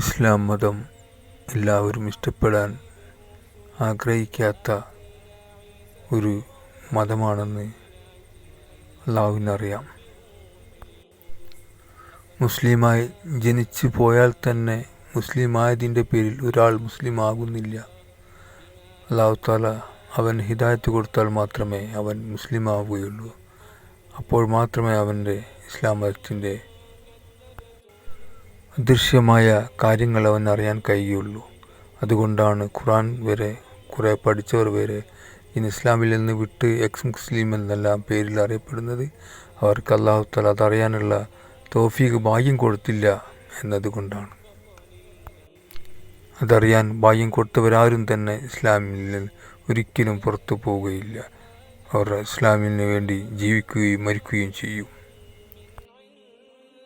ഇസ്ലാം മതം എല്ലാവരും ഇഷ്ടപ്പെടാൻ ആഗ്രഹിക്കാത്ത ഒരു മതമാണെന്ന് അള്ളാഹുവിനറിയാം. മുസ്ലിമായി ജനിച്ചു പോയാൽ തന്നെ മുസ്ലിമായതിൻ്റെ പേരിൽ ഒരാൾ മുസ്ലിം ആകുന്നില്ല. അള്ളാഹു താല അവൻ ഹിദായത്ത് കൊടുത്താൽ മാത്രമേ അവൻ മുസ്ലിം ആവുകയുള്ളൂ. അപ്പോൾ മാത്രമേ അവൻ്റെ ഇസ്ലാം മതത്തിൻ്റെ അദൃശ്യമായ കാര്യങ്ങൾ അവൻ അറിയാൻ കഴിയുള്ളൂ. അതുകൊണ്ടാണ് ഖുർആൻ വരെ കുറേ പഠിച്ചവർ വരെ ഇന്ന് ഇസ്ലാമിൽ നിന്ന് വിട്ട് എക്സ് മുസ്ലിം എന്നെല്ലാം പേരിൽ അറിയപ്പെടുന്നത്. അവർക്ക് അല്ലാഹു തആല അതറിയാനുള്ള തൗഫീഖ് ഭാഗ്യം കൊടുത്തില്ല എന്നതുകൊണ്ടാണ്. അതറിയാൻ ഭാഗ്യം കൊടുത്തവരാരും തന്നെ ഇസ്ലാമിൽ നിന്ന് ഒരിക്കലും പുറത്തു പോവുകയില്ല. അവർ ഇസ്ലാമിന് വേണ്ടി ജീവിക്കുകയും മരിക്കുകയും ചെയ്യും.